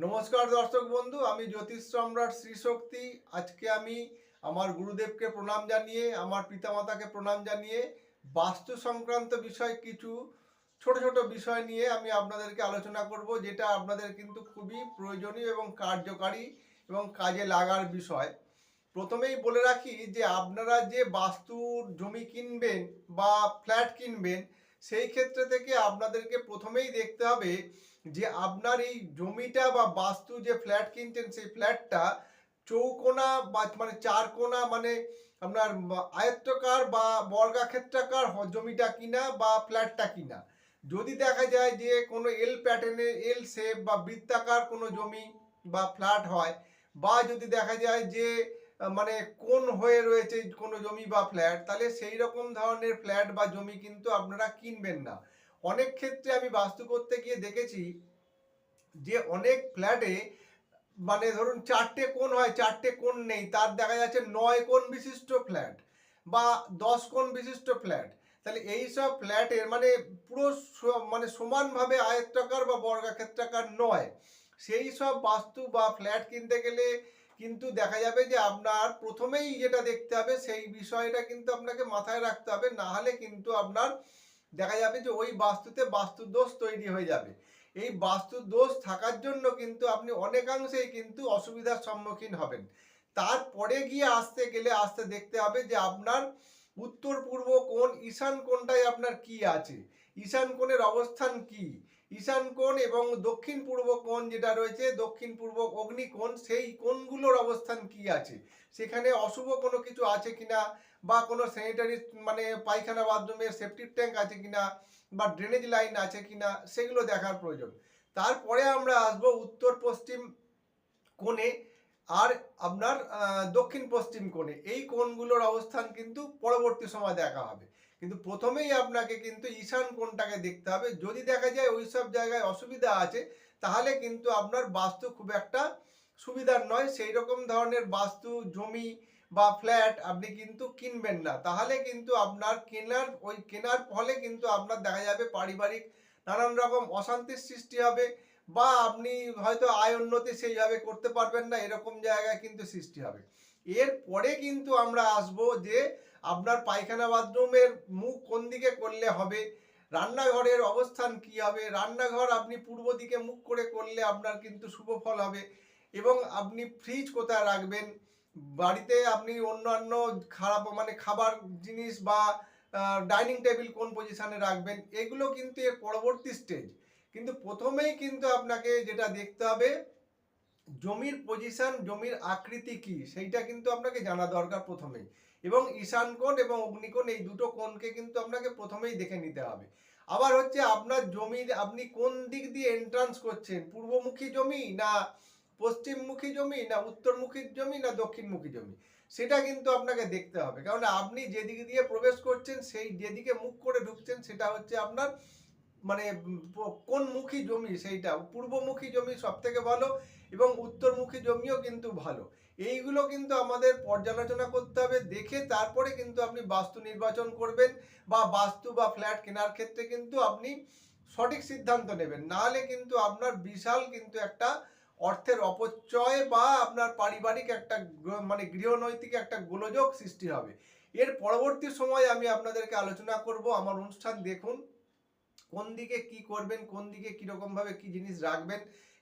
নমস্কার দর্শক বন্ধু, আমি জ্যোতিষ সম্রাট শ্রী শক্তি। আজকে আমি আমার গুরুদেবকে প্রণাম জানিয়ে, আমার পিতামাতাকে প্রণাম জানিয়ে বাস্তু সংক্রান্ত বিষয় কিছু ছোট ছোট বিষয় নিয়ে আমি আপনাদেরকে আলোচনা করব, যেটা আপনাদের কিন্তু খুবই প্রয়োজনীয় এবং কার্যকারী এবং কাজে লাগার বিষয়। প্রথমেই বলে রাখি যে আপনারা যে বাস্তুর জমি কিনবেন বা ফ্ল্যাট কিনবেন, সেই ক্ষেত্রে থেকে আপনাদেরকে প্রথমেই দেখতে হবে যে আপনার এই জমিটা বা বাস্তু যে ফ্ল্যাট কিনছেন সেই ফ্ল্যাটটা চৌকোনা বা মানে চার কোনা, মানে আপনার আয়ত্তাকার বা বর্গাক্ষেত্রাকার জমিটা কিনা বা ফ্ল্যাটটা কিনা। যদি দেখা যায় যে কোনো এল প্যাটার্নের এল শেপ বা বৃত্তাকার কোনো জমি বা ফ্ল্যাট হয়, বা যদি দেখা যায় যে মানে কোন হয়ে রয়েছে কোনো জমি বা ফ্ল্যাট, তাহলে সেই রকম ধরনের ফ্ল্যাট বা জমি কিন্তু আপনারা কিনবেন না। অনেক ক্ষেত্রে আমি বাস্তু করতে গিয়ে দেখেছি যে অনেক ফ্ল্যাটে মানে ধরুন চারটে কোণ হয়, চারটে কোণ নেই, তার দেখা যাচ্ছে 9 কোণ বিশিষ্ট ফ্ল্যাট বা 10 কোণ বিশিষ্ট ফ্ল্যাট। তাহলে এই সব ফ্ল্যাটের মানে পুরো মানে সমানভাবে আয়ত্তাকার বা বর্গাক্ষেত্রাকার নয়। সেই সব বাস্তু বা ফ্ল্যাট কিনতে গেলে কিন্তু দেখা যাবে যে আপনার প্রথমেই যেটা দেখতে হবে সেই বিষয়টা কিন্তু আপনাকে মাথায় রাখতে হবে, না হলে কিন্তু আপনার দেখা যাবে যে ওই বাস্তুতে বাস্তু দোষ তৈরি হয়ে যাবে। এই বাস্তু দোষ থাকার জন্য কিন্তু আপনি অনেকাংশেই কিন্তু অসুবিধার সম্মুখীন হবেন। তারপরে গিয়ে আস্তে দেখতে হবে যে আপনার উত্তর পূর্ব কোণ, ঈশান কোণটায় আপনার কি আছে, ঈশান কোণের অবস্থান কি, ঈশান কোণ এবং দক্ষিণ পূর্ব কোণ যেটা রয়েছে, দক্ষিণ পূর্ব অগ্নিকোণ, সেই কোণগুলোর অবস্থান কি আছে, সেখানে অশুভ কোনো কিছু আছে কিনা, বা কোনো স্যানিটারি মানে পায়খানা বাথরুমের সেপ্টিক ট্যাঙ্ক আছে কিনা, বা ড্রেনেজ লাইন আছে কিনা, সেগুলো দেখার প্রয়োজন। তারপরে আমরা আসবো উত্তর পশ্চিম কোণে আর আপনার দক্ষিণ পশ্চিম কোণে। এই কোণগুলোর অবস্থান কিন্তু পরবর্তী সময় দেখা হবে, কিন্তু প্রথমেই আপনাকে কিন্তু ঈশান কোণটাকে দেখতে হবে। যদি দেখা যায় ওই সব জায়গায় অসুবিধা আছে, তাহলে কিন্তু আপনার বাস্তু খুব একটা সুবিধার নয়। সেই রকম ধরনের বাস্তু জমি বা ফ্ল্যাট আপনি কিন্তু কিনবেন না। তাহলে কিন্তু আপনার কেনার ফলে কিন্তু আপনার দেখা যাবে পারিবারিক নানান রকম অশান্তির সৃষ্টি হবে, বা আপনি হয়তো আয় উন্নতি সেইভাবে করতে পারবেন না, এরকম জায়গায় কিন্তু সৃষ্টি হবে। এরপরে কিন্তু আমরা আসব যে আপনার পায়খানা বাথরুমের মুখ কোন দিকে করলে হবে, রান্নাঘরের অবস্থান কি হবে। রান্নাঘর আপনি পূর্ব দিকে মুখ করে করলে আপনার কিন্তু শুভ ফল হবে। এবং আপনি ফ্রিজ কোথায় রাখবেন, বাড়িতে আপনি অন্যান্য খারাপ মানে খাবার জিনিস বা ডাইনিং টেবিল কোন পজিশনে রাখবেন, এগুলো কিন্তু এর পরবর্তী স্টেজ। কিন্তু প্রথমেই কিন্তু আপনাকে যেটা দেখতে হবে, জমির পজিশন, জমির আকৃতি কি, সেইটা কিন্তু আপনাকে জানা দরকার প্রথমেই। এবং ঈশান কোণ এবং অগ্নিকোণ, এই দুটো কোণকে কিন্তু আপনাকে প্রথমেই দেখে নিতে হবে। আবার হচ্ছে আপনার জমির আপনি কোন দিক দিয়ে এন্ট্রান্স করছেন, পূর্বমুখী জমি না পশ্চিমমুখী জমি না উত্তরমুখী জমি না দক্ষিণমুখী জমি, সেটা কিন্তু আপনাকে দেখতে হবে। কারণ আপনি যেদিক দিয়ে প্রবেশ করছেন, সেই যেদিকে মুখ করে ঢুকছেন, সেটা হচ্ছে আপনার মানে কোন মুখী জমি, সেইটা পূর্বমুখী জমি সব থেকে ভালো, এবং উত্তরমুখী জমিও কিন্তু ভালো। এইগুলো কিন্তু আমাদের পর্যালোচনা করতে হবে, দেখে তারপরে কিন্তু আপনি বাস্তু নির্বাচন করবেন, বা বাস্তু বা ফ্ল্যাট কেনার ক্ষেত্রে কিন্তু আপনি সঠিক সিদ্ধান্ত নেবেন। নাহলে কিন্তু আপনার বিশাল কিন্তু একটা অর্থের অপচয় বা আপনার পারিবারিক একটা মানে গৃহনৈতিক একটা গোলযোগ সৃষ্টি হবে। এর পরবর্তী সময় আমি আপনাদেরকে আলোচনা করব। আমার অনুষ্ঠান দেখুন, কোন দিকে কি করবেন, কোন দিকে কিরকম ভাবে কি জিনিস রাখবেন,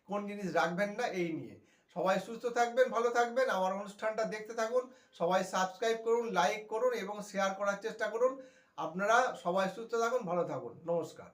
কোন জিনিস রাখবেন না, এই নিয়ে। সবাই সুস্থ থাকবেন, ভালো থাকবেন, আমার অনুষ্ঠানটা দেখতে থাকুন। সবাই সাবস্ক্রাইব করুন, লাইক করুন এবং শেয়ার করার চেষ্টা করুন। আপনারা সবাই সুস্থ থাকুন, ভালো থাকুন। নমস্কার।